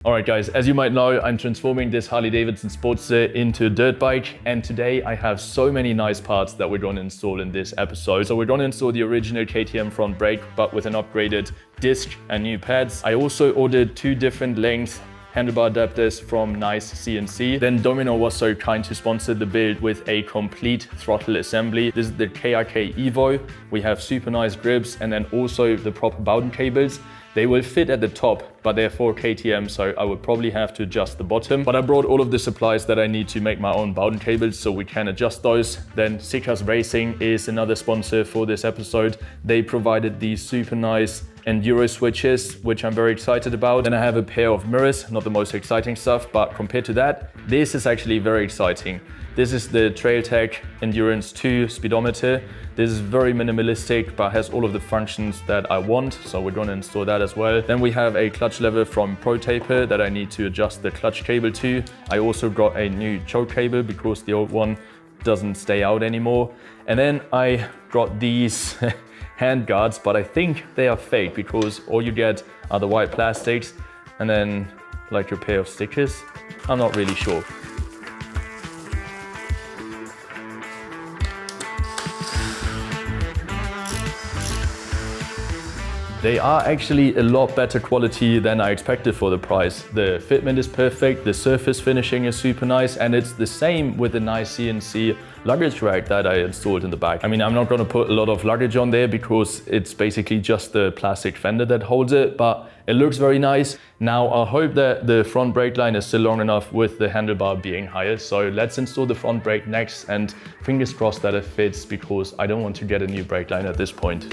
Alright guys, as you might know, I'm transforming this Harley Davidson Sportster into a dirt bike, and today I have so many nice parts that we're going to install in this episode. So we're going to install the original KTM front brake, but with an upgraded disc and new pads. I also ordered 2 different length handlebar adapters from Nice CNC. Then Domino was so kind to sponsor the build with a complete throttle assembly. This is the KRK Evo. We have super nice grips and then also the proper Bowden cables. They will fit at the top, but they're for KTM, so I would probably have to adjust the bottom. But I brought all of the supplies that I need to make my own Bowden cables, so we can adjust those. Then Sikas Racing is another sponsor for this episode. They provided these super nice enduro switches, which I'm very excited about. Then I have a pair of mirrors, not the most exciting stuff, but compared to that, this is actually very exciting. This is the TrailTech Endurance 2 speedometer. This is very minimalistic, but has all of the functions that I want. So we're going to install that as well. Then we have a clutch lever from ProTaper that I need to adjust the clutch cable to. I also got a new choke cable because the old one doesn't stay out anymore. And then I got these hand guards, but I think they are fake because all you get are the white plastics and then like a pair of stickers. I'm not really sure. They are actually a lot better quality than I expected for the price. The fitment is perfect, the surface finishing is super nice, and it's the same with the nice CNC luggage rack that I installed in the back. I mean, I'm not gonna put a lot of luggage on there because it's basically just the plastic fender that holds it, but it looks very nice. Now, I hope that the front brake line is still long enough with the handlebar being higher. So let's install the front brake next, and fingers crossed that it fits because I don't want to get a new brake line at this point.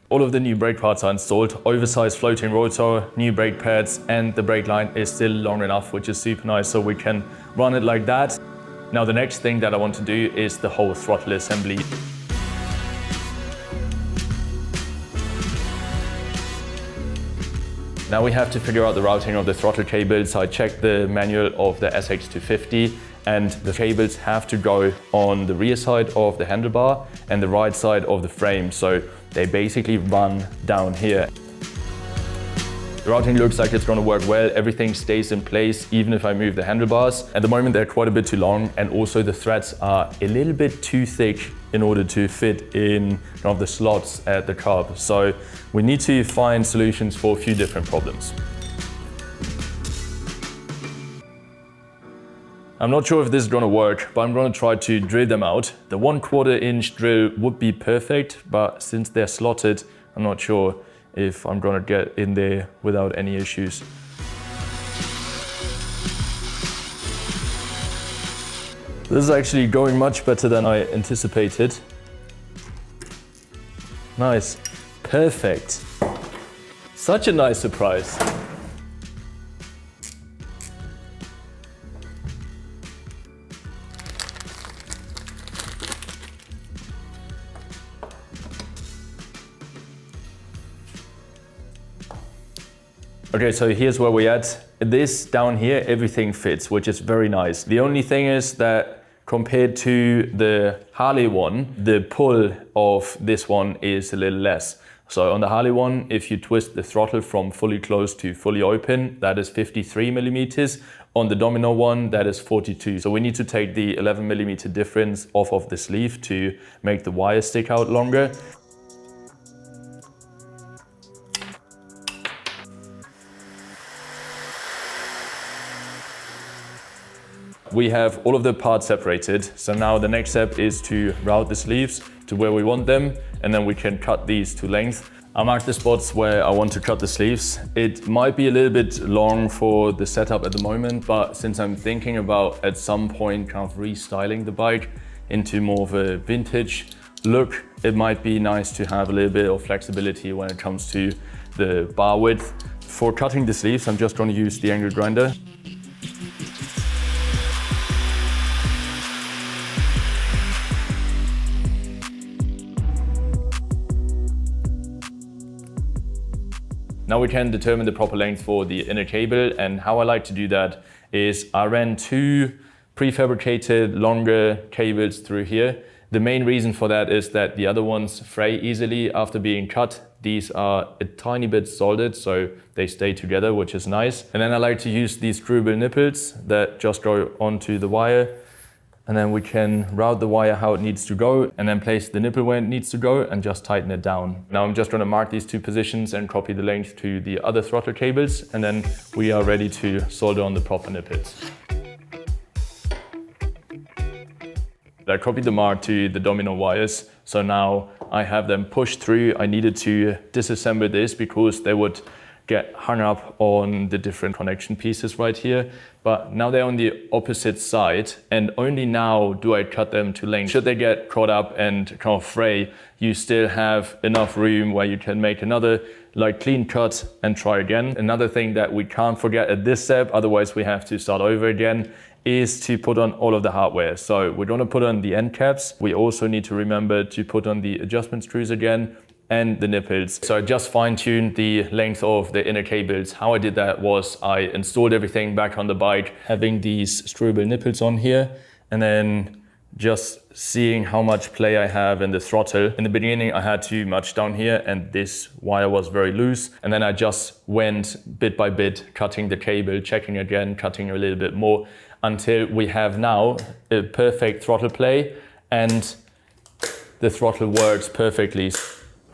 All of the new brake parts are installed, oversized floating rotor, new brake pads, and the brake line is still long enough, which is super nice, so we can run it like that. Now the next thing that I want to do is the whole throttle assembly. Now we have to figure out the routing of the throttle cables. So I checked the manual of the SX250 and the cables have to go on the rear side of the handlebar and the right side of the frame. So they basically run down here. The routing looks like it's going to work well. Everything stays in place even if I move the handlebars. At the moment they're quite a bit too long, and also the threads are a little bit too thick in order to fit in one of the slots at the carb. So we need to find solutions for a few different problems. I'm not sure if this is going to work, but I'm going to try to drill them out. The 1/4 inch drill would be perfect, but since they're slotted, I'm not sure if I'm going to get in there without any issues. This is actually going much better than I anticipated. Nice, perfect. Such a nice surprise. Okay, so here's where we're at. This down here, everything fits, which is very nice. The only thing is that compared to the Harley one, the pull of this one is a little less. So on the Harley one, if you twist the throttle from fully closed to fully open, that is 53 millimeters. On the Domino one, that is 42. So we need to take the 11 millimeter difference off of the sleeve to make the wire stick out longer. we have all of the parts separated. So now the next step is to route the sleeves to where we want them, and then we can cut these to length. I marked the spots where I want to cut the sleeves. It might be a little bit long for the setup at the moment, but since I'm thinking about at some point kind of restyling the bike into more of a vintage look, it might be nice to have a little bit of flexibility when it comes to the bar width. For cutting the sleeves, I'm just going to use the angle grinder. Now we can determine the proper length for the inner cable, and how I like to do that is I ran 2 prefabricated longer cables through here. The main reason for that is that the other ones fray easily after being cut. These are a tiny bit soldered, so they stay together, which is nice. And then I like to use these screwable nipples that just go onto the wire. And then we can route the wire how it needs to go, and then place the nipple where it needs to go and just tighten it down. Now I'm just going to mark these 2 positions and copy the length to the other throttle cables, and then we are ready to solder on the proper nipples. I copied the mark to the domino wires, so now I have them pushed through. I needed to disassemble this because they would get hung up on the different connection pieces right here. But now they're on the opposite side, and only now do I cut them to length. Should they get caught up and kind of fray, you still have enough room where you can make another clean cut and try again. Another thing that we can't forget at this step, otherwise we have to start over again, is to put on all of the hardware. So we're going to put on the end caps. We also need to remember to put on the adjustment screws again, and the nipples. So I just fine-tuned the length of the inner cables. How I did that was I installed everything back on the bike, having these screwable nipples on here, and then just seeing how much play I have in the throttle. In the beginning I had too much down here and this wire was very loose, and then I just went bit by bit cutting the cable, checking again, cutting a little bit more, until we have now a perfect throttle play and the throttle works perfectly.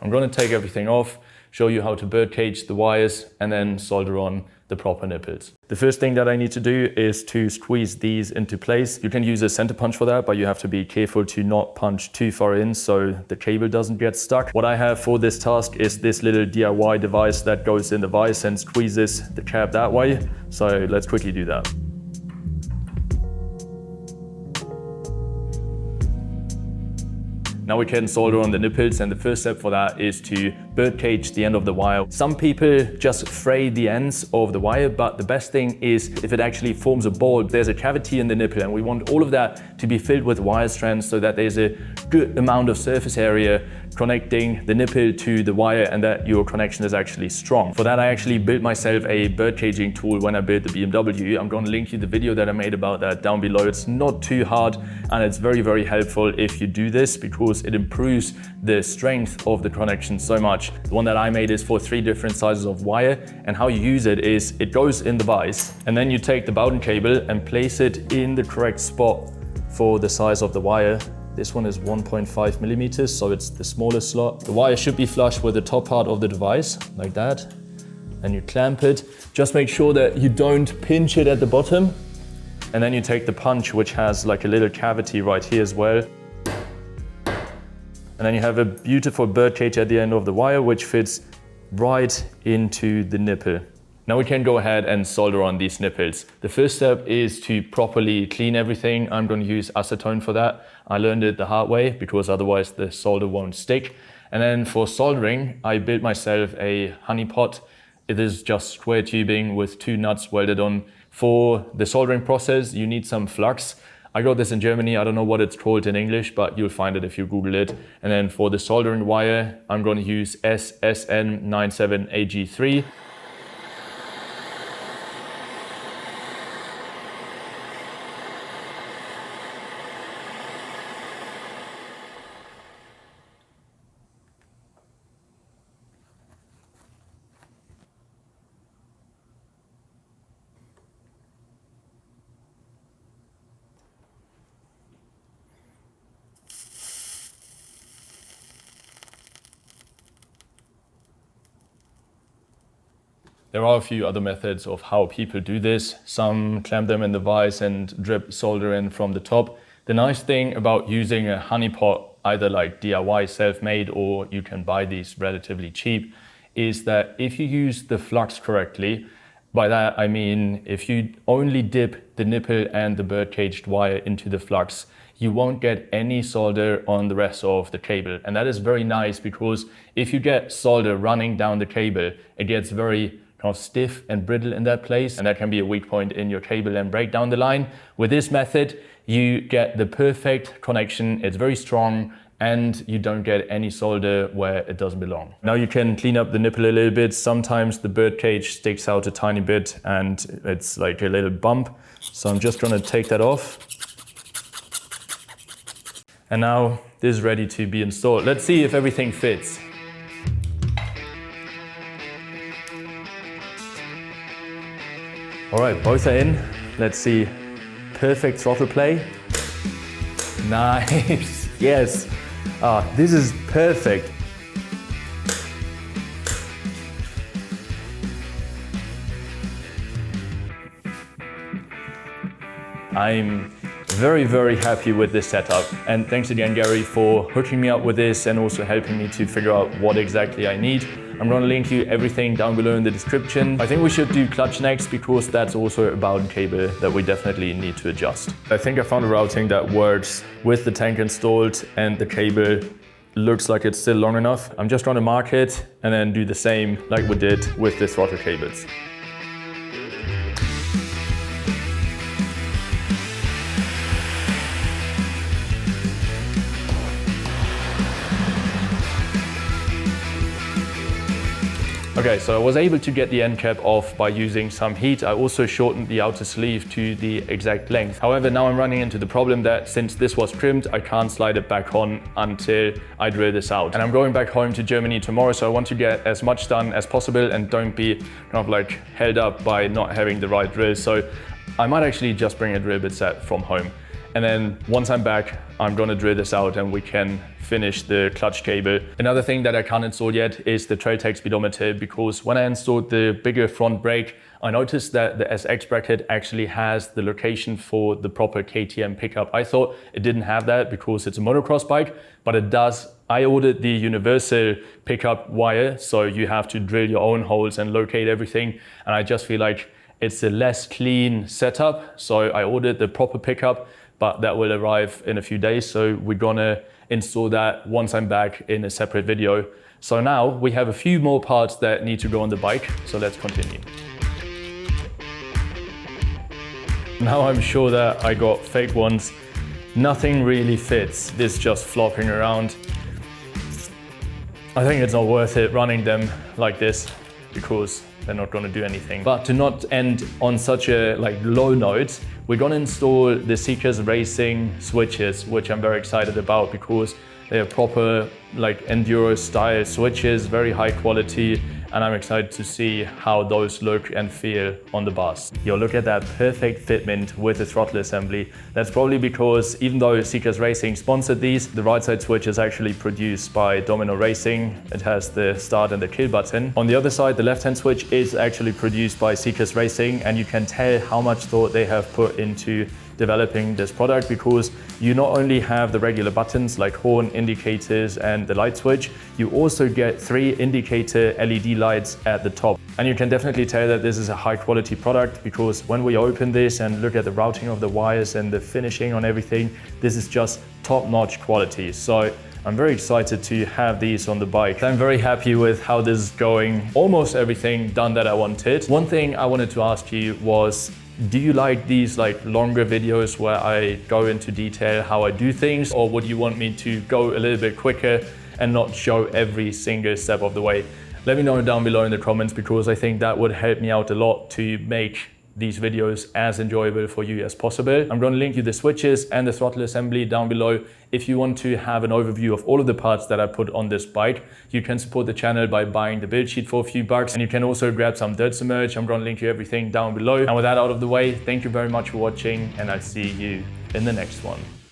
I'm going to take everything off, show you how to bird cage the wires, and then solder on the proper nipples. The first thing that I need to do is to squeeze these into place. You can use a center punch for that, but you have to be careful to not punch too far in so the cable doesn't get stuck. What I have for this task is this little DIY device that goes in the vise and squeezes the cap that way. So let's quickly do that. Now we can solder on the nipples, and the first step for that is to bird cage the end of the wire. Some people just fray the ends of the wire, but the best thing is if it actually forms a ball. There's a cavity in the nipple, and we want all of that to be filled with wire strands so that there's a good amount of surface area connecting the nipple to the wire and that your connection is actually strong. For that I actually built myself a bird caging tool when I built the BMW. I'm going to link you the video that I made about that down below. It's not too hard and it's very, very helpful if you do this because it improves the strength of the connection so much. The one that I made is for 3 different sizes of wire, and how you use it is it goes in the vise and then you take the Bowden cable and place it in the correct spot for the size of the wire. This one is 1.5 millimeters, so it's the smallest slot. The wire should be flush with the top part of the device, like that. And you clamp it. Just make sure that you don't pinch it at the bottom. And then you take the punch, which has like a little cavity right here as well. And then you have a beautiful bird cage at the end of the wire, which fits right into the nipple. Now we can go ahead and solder on these nipples. The first step is to properly clean everything. I'm going to use acetone for that. I learned it the hard way because otherwise the solder won't stick. And then for soldering, I built myself a honeypot. It is just square tubing with 2 nuts welded on. For the soldering process, you need some flux. I got this in Germany. I don't know what it's called in English, but you'll find it if you Google it. And then for the soldering wire, I'm going to use SSN97AG3. There are a few other methods of how people do this. Some clamp them in the vise and drip solder in from the top. The nice thing about using a honeypot, either like DIY self-made or you can buy these relatively cheap, is that if you use the flux correctly, by that I mean if you only dip the nipple and the bird caged wire into the flux, you won't get any solder on the rest of the cable. And that is very nice because if you get solder running down the cable, it gets very kind of stiff and brittle in that place, and that can be a weak point in your cable and break down the line. With this method, you get the perfect connection. It's very strong and you don't get any solder where it doesn't belong. Now you can clean up the nipple a little bit. Sometimes the bird cage sticks out a tiny bit and it's like a little bump. So I'm just gonna take that off. And now this is ready to be installed. Let's see if everything fits. All right, both are in. Let's see. Perfect throttle play. Nice, yes. This is perfect. I'm very, very happy with this setup. And thanks again, Gary, for hooking me up with this and also helping me to figure out what exactly I need. I'm going to link you everything down below in the description. I think we should do clutch next because that's also a bound cable that we definitely need to adjust. I think I found a routing that works with the tank installed and the cable looks like it's still long enough. I'm just going to mark it and then do the same like we did with the throttle cables. Okay, so I was able to get the end cap off by using some heat. I also shortened the outer sleeve to the exact length. However, now I'm running into the problem that since this was trimmed, I can't slide it back on until I drill this out. And I'm going back home to Germany tomorrow, so I want to get as much done as possible and don't be kind of like held up by not having the right drill. So I might actually just bring a drill bit set from home. And then once I'm back, I'm gonna drill this out and we can finish the clutch cable. Another thing that I can't install yet is the trail tech speedometer, because when I installed the bigger front brake, I noticed that the SX bracket actually has the location for the proper KTM pickup. I thought it didn't have that because it's a motocross bike, but it does. I ordered the universal pickup wire, so you have to drill your own holes and locate everything. And I just feel like it's a less clean setup. So I ordered the proper pickup, but that will arrive in a few days. So we're gonna install that once I'm back in a separate video. So now we have a few more parts that need to go on the bike. So let's continue. Now I'm sure that I got fake ones. Nothing really fits. This is just flopping around. I think it's not worth it running them like this because they're not going to do anything. But to not end on such a low note, we're going to install the Seekers Racing switches, which I'm very excited about because they're proper enduro style switches, very high quality, and I'm excited to see how those look and feel on the bus. Yo, look at that perfect fitment with the throttle assembly. That's probably because even though Seekers Racing sponsored these, the right side switch is actually produced by Domino Racing. It has the start and the kill button. On the other side, the left-hand switch is actually produced by Seekers Racing, and you can tell how much thought they have put into developing this product because you not only have the regular buttons like horn, indicators and the light switch, you also get 3 indicator LED lights at the top. And you can definitely tell that this is a high quality product because when we open this and look at the routing of the wires and the finishing on everything, this is just top-notch quality. So I'm very excited to have these on the bike. I'm very happy with how this is going. Almost everything done that I wanted. One thing I wanted to ask you was, do you like these longer videos where I go into detail how I do things, or would you want me to go a little bit quicker and not show every single step of the way? Let me know down below in the comments because I think that would help me out a lot to make these videos as enjoyable for you as possible. I'm going to link you the switches and the throttle assembly down below. If you want to have an overview of all of the parts that I put on this bike, you can support the channel by buying the build sheet for a few bucks, and you can also grab some DIRTSTER merch. I'm going to link you everything down below. And with that out of the way, thank you very much for watching, and I'll see you in the next one.